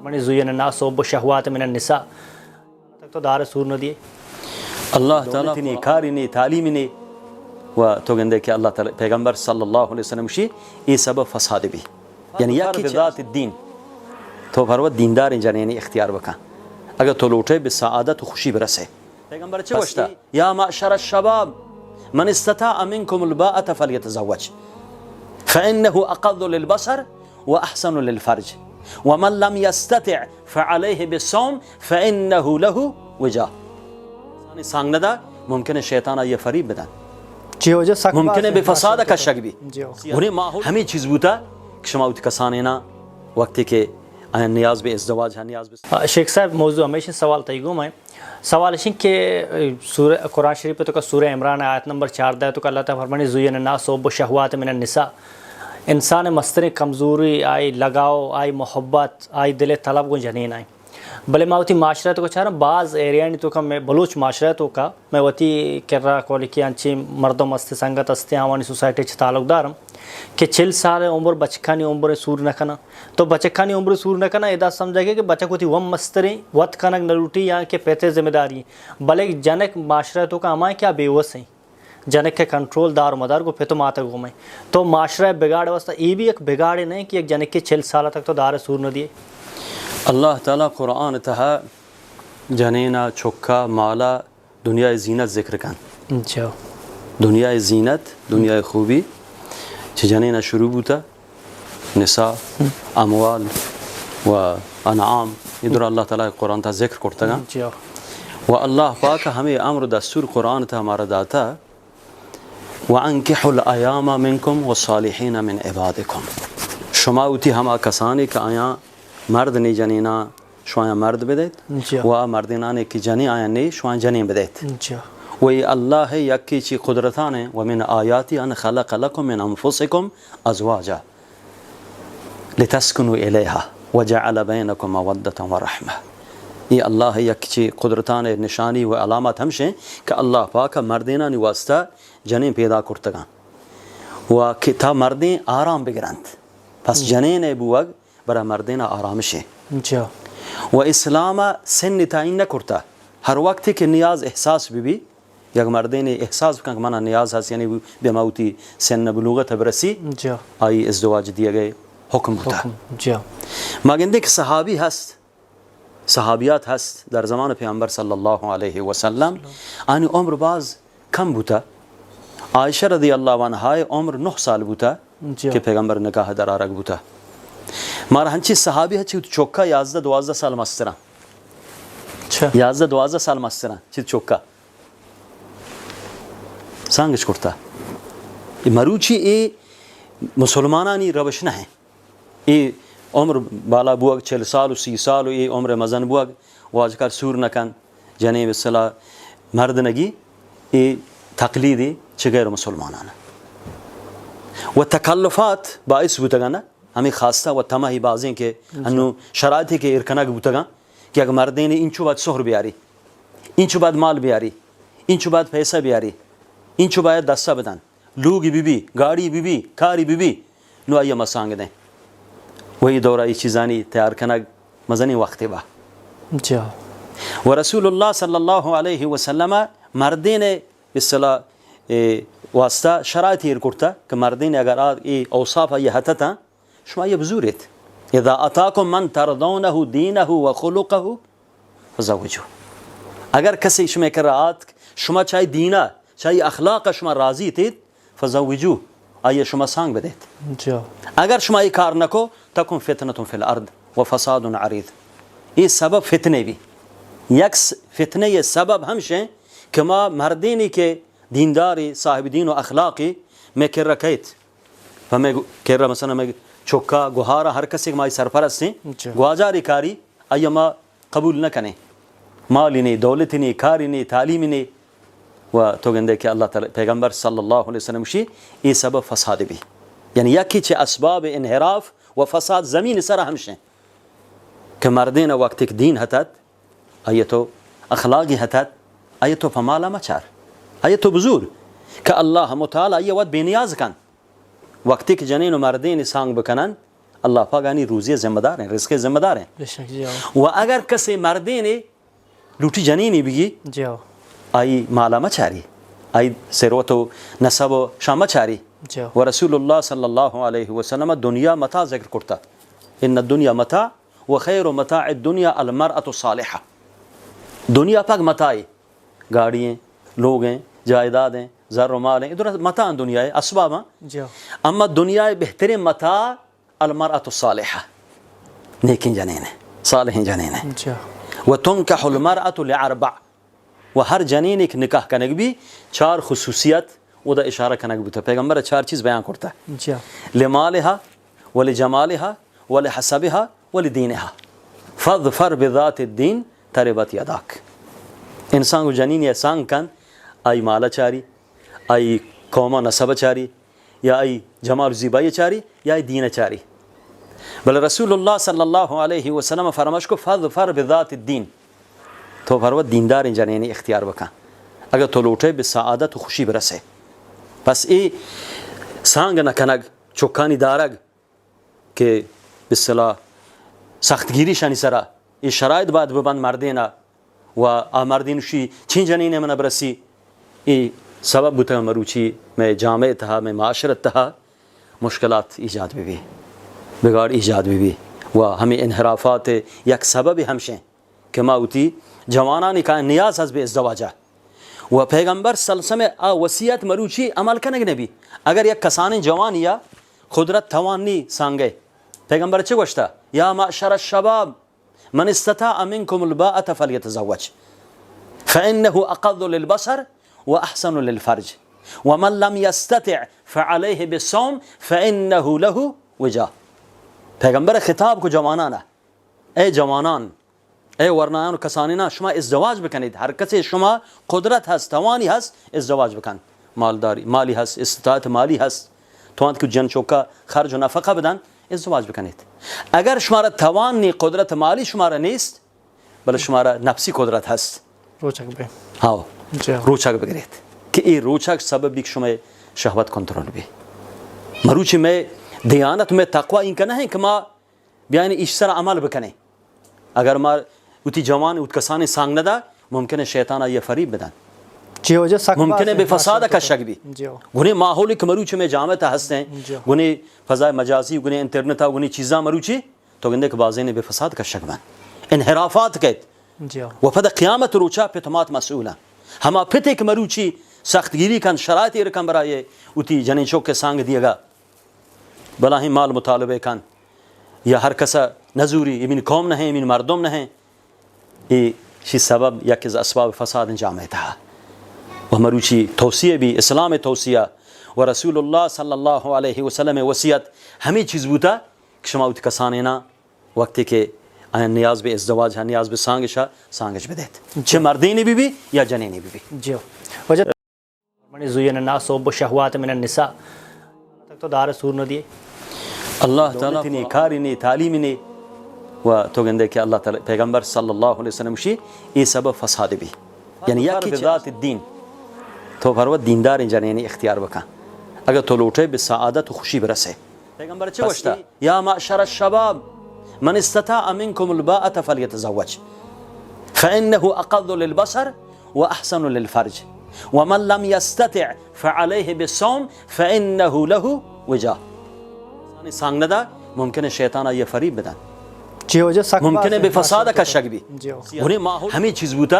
फरमाने ज़ुय्यिना नासु बिश्शहवाति मिनन निसा तक तो दार सूर न दिए अल्लाह ताला ने कारी ने तालीम ने व तो गंदे कि अल्लाह ताला पैगंबर सल्लल्लाहु अलैहि वसल्लम शी ये सब फसाद भी यानी या कि ज़ात दीन तो फरवत दीनदार जने ने इख्तियार वका अगर तो लौटे बिसआदत खुशी बरसे पैगंबर चे वश्ता या माशर शबाब मन इस्तताअ मिनकुम अलबाअत फलयतज़व्वज फइन्नहु अक़द्दु लिलबसर व अहसनु लिलफर्ज व मन लम यस्तति' फअलैहि बिस्सौम फइन्नहु लहु विजा सांगनदा मुमकिन है शैतान ये फरीब बदन मुमकिन है बेफसाद का शक भी उन्हें माहौल हमें चीज़ बूता क्षमाउत कसानेना वक्त के नियाज बे इज़्दवाज नियाज बे शेख साहब मौजू हमेशा सवाल तयगो मैं सवाल है कि सूरह कुरान शरीफ तो का सूरह इमरान आयत नंबर 4 दा तो अल्लाह ताला फरमाने ज़ुय्यिना नासु बिश्शहवाति मिनन निसा इंसान मस्तरे कमज़ोरी आई लगाव आई मोहब्बत आई दिल तलब को जनीन आई भले मावती माशरा तो चाह बाज़ एरिया तो का मैं बलूच माशरा तो का मैं वती कर्रा कोली की अंची मर्दों मस्ते संगत अस्ते आवानी सोसाइटी च ताल्लुकदार कि 6 साल उम्र बचकानी उम्र सूर न कना तो बचकानी उम्र सूर न कना इदा समझेगा कि बच्चा को थी वम मस्तरे वत कनक नलूटी या के पेते जिम्मेदारी भले जनक माशरा तो का अमाए क्या बेवस हैं जनक के कंट्रोल दार मदार को फिर तो माता घूमें तो माशरा बिगाड़ अवस्था ये भी एक बिगाड़ नहीं कि एक जनक के 6 साल तक तो दार सूर न दिए अल्लाह ताला कुरान तहा जनेना छुक्का माला दुनिया जीनत जिक्र कान अच्छा दुनिया जीनत दुनिया खूबी जनेना शुरू बूता निसा अमवाल व अनाम इधर अल्लाह ताला कुरान ता जिक्र करता गा व अल्लाह पाक हमें अम्र दस्तूर कुरान ता हमारा दाता व अंकिहुल अयामा मिनकुम व सालिहीन मिन इबादिकुम शुमा उती हम कसाने का आया मर्द ने जनीना शुआ मर्द बदेत व मर्दिना ने की जनी आया ने शुआ जनी बदेत वही अल्लाह है यक्की ची कुदरतान है व मिन आयाति अन खलक़ लकुम मिन अनफुसिकुम अज़वाजा लितस्कुनु इलैहा व जअल बैनकुम मवद्दतन व रहमा ये अल्लाह है यक्की ची कुदरतान है निशानी व अलामत हमशे कि अल्लाह पाक मर्दिना नि वास्ता जनी पैदा करतगा व किता मर्दें आराम बिगरंत बस जने ने बुवग बरा मर्देना आरामश है व इस्लाम सिन तयन न करता हर वक्त के नियाज एहसास भी यक मर्दे ने एहसास का माना नियाज हस यानी बेमाउती सिन बलूगत बरसी आई इज़्दवाज दिए गए हुक्म होता मगंदे के सहाबी हस्त सहाबियात हस्त दर ज़मान पैगंबर सल्लल्लाहु अलैहि वसल्लम आनी उम्र बाज कम बुता आयशा रदी अल्लाह अन्हा उम्र 9 साल बुता के पैगंबर ने कहा दर आरग बुता मारा हंची सहाबी हची चौका 11-12 साल मस्तरा 11-12 साल मस्तरा चित चौका सांगच करता मरूची ए मुसलमानानी रवश न है ए उम्र बाला बुअग 6 साल 30 साल ए उम्र मजन बुअग वाजकर सूर नकन जने वसला मर्द नगी ए तकलीदी चगैर मुसलमानाना व तकल्लुफात बाइस बुतगाना हमें खासा व तमाही बाजें के अनु शराती के इरकना बुतगा कि अगर मर्दे ने इंचो बाद सोहर बियारी इंचो बाद माल बियारी इंचो बाद पैसा बियारी इंचो बाद दस्सा बदान लूगी बीबी गाड़ी बीबी कारी बीबी नो आइया मसांग दें वही दौरा ये चीज़ानी तैयार करना मज़नी वक्त बा व रसूलुल्लाह सल्लल्लाहु अलैहि वसल्लम मर्दे ने इसला वास्ता शराती इरकुर्ता कि मर्दे ने अगर आज ये औसाफ ये हता शुमा ये बजूरत इज़ा अताकुम मन तरदौनहु दीनहु व खुलुक़हु फज़व्विजू अगर कसी शुमा करात शुमा चाहे दीना चाहे अखलाक शुमा राजी थे फज़व्विजू आइए शुमा सांग बदेत अगर शुमा ये कार नको तकुम फितनतुन फिल अर्द व फसादुन अरीद ये सबब फितने भी यक्स फितने ये सबब हमशे कि माँ मर्दीनी के दीनदारी साहिब दीन व अखलाक़ी मैं कर रखैत हमें कर रहा मसला मैं चौका गुहारा हर कसी माई सरपरस्त से गुआजारी कारी अयमा कबूल न कने माली ने दौलत ने कारी ने तालीम ने व तो गंदे के अल्लाह ताला पैगंबर सल्लल्लाहु अलैहि वसल्लम शी ये सबब फसाद भी यानी यकी चे असबाब इनहराफ व फसाद ज़मीन सर हमशे कि मर्देन वक्त एक दीन हतत आये तो अखलाक़ी हतत आये तो फमाला मचार आये तो बुजुर्ग कि अल्लाह मुताला आये वद बेनियाज कन वक्ती के जनीन मर्देन सांग बकनन अल्लाह पाक यानी रोज़ी ज़िम्मेदार हैं, रिज़्क़ ज़िम्मेदार हैं। बेशक जी व अगर कसे मर्दे ने लूटी जनीनी बिगी जी आई माला मचारी आई सिरोतो नसब शामचारी जी व रसूलुल्लाह सल्लल्लाहु अलैहि वसल्लम दुनिया मता ज़िक्र करता इन दुनिया मता व खैर मता दुनिया अलमरअतु सालिहा। दुनिया पाक मताए गाड़ियाँ, लोग हैं, जायदाद हैं, ज़र माल हैं, इधर मता दुनिया है असबाब। जी अम्मा दुनिया बेहतरीन मता अलमरअतु सालिहा, नेकिन जनीन है, सालिहिन जनीन है। जी व तुनकहुल मरअतु लिअरबअ व हर जनीन एक निकाह कनक भी चार खुसूसियत उदा इशारा कनक भी। तो पैगम्बर चार चीज़ बयान करता है जी लिमालिहा व लिजमालिहा व लिहसबिहा व लिदीनिहा फज़फर बिज़ातिद्दीन तरिबत यदाक। इंसान को जनीन या सांग कन आई माला चारी, आई कौमा नसब चारी, या आई जमाल ज़िबाई चारी, या आई दीन चारी। बल रसूलुल्लाह सल्लल्लाहु अलैहि वसल्लम फरमाश को फज़फर बिज़ातिद्दीन, तो फरवत दीनदार जनीन इख्तियार बका अगर तो लौटे बेसादत खुशी बरसे। बस ये सांग न कनग चौकानी दारग के बिस्सला सख्तगिरी शानी सरा ये शराइत बाद बबंद मार देना व आमर्दीन शी छीन जनीन मन बरसी ये सबब बुता मरूची में जामे तहा में माशरत तहा मुश्किलात ईजाद भी बिगाड़ ईजाद भी व हमें इनहराफात यक सबब हमशें कि माउती जवाना निका नियाज हज़ब इज़्दवाजा व पैगम्बर सल्लल्लाहु आ वसीयत मरूची अमल कनग नबी अगर यक कसाने जवान या खुदरत थवानी सांगे पैगम्बर चे वश्ता या माशर शबाब मन इस्तता मिनकुमुल बाअत फलयतज़व्वज फ़इन्नहु अक़द्दु लिलबसर व अहसनु लिलफ़र्ज व मन लम यस्तति' फ़अलैहि बिस्सौम फ़इन्नहु लहु विजा। पैगम्बर खिताब को जवानाना ए जवानान ए वरनान कसानिना शुमा इज़्दवाज बकनिद हर कसे शुमा कुदरत हस तवानी हस इज़्दवाज बकन मालदारी माली हस इस्तात माली हस तुआंत कुछ जन चौका खर्ज व नफ़क़ा बदन इज़्दवाज बकनिद। अगर शुमारा तवान नी कुदरत माली शुमारा नीस्त बल शुमारा नफ्सी कुदरत हस रोचक बे हाँ रोचक बगरेत कि ये रोचक सबब भी शुमा शहवत कंट्रोल भी मरूची में दियानत में तक़वा इनका नहीं कि माँ बयान इस तरह अमल बकने अगर मार उती जवान उत्कसाने सांग नदा मुमकिन है शैतान ये फरीब बदन जी हो जो मुमकिन है बेफसादा का शक भी जी हो गुने माहौल के मरूची में जामता हंसते हैं गुने फ़ज़ाए मजाजी गुने इंटरनेट गुने चीज़ा मरूची तो गंदे के बाज़े ने बेफसाद का शक बन इनहराफात कहत जी हो वफद क़यामत रोचा पे तमात मसूला हम फित एक मरूची सख्तगिरी कन शरात रकम बराए उती जने चौक के सांग दिएगा भला ही माल मुतालबे कन या हर कसा नजूरी इमिन कौम न है इमिन मर्दम न है ये शी सबब या कि असबाब फसाद अंजाम था वह मरूची तौसिया भी इस्लाम तौसिया व रसूलुल्लाह सल्लल्लाहु अलैहि वसल्लम वसीयत हमें चीज़ बूता क्षमाउत कसानेना वक्त के नियाज बे इज़्दवाज नियाज बे सांगशा सांगश बदेत छे मर्दीनी भी या जनीनी भी जी हो वजह मनी ज़ुय्यिन नास हुब्बु शहवात मिनन निसा तक तो दार सूर न दिए अल्लाह ताला ने कारी ने तालीम ने व तो गंदे के अल्लाह ताला पैगंबर सल्लल्लाहु अलैहि वसल्लम शी ये सब फसाद भी यानी या कि ज़ात दीन तो फरवत दीनदार जनेनी इख्तियार बका अगर तो लौटे बिसादत खुशी बरसे पैगंबर चे वश्ता या माशर शबाब मन इस्तता मिनकुमुल बाअत फलयतज़व्वज फ़इन्नहु अक़द्दु लिलबसर व अहसनु लिलफ़र्ज व मन लम यस्तति' फ़अलैहि बिस्सौम फ़इन्नहु लहु विजा। सांग नदा मुमकिन है शैतान ये फरीब बदन जी हो जो मुमकिन है बेफसादा का शक भी जी हो हमें चीज़ बूता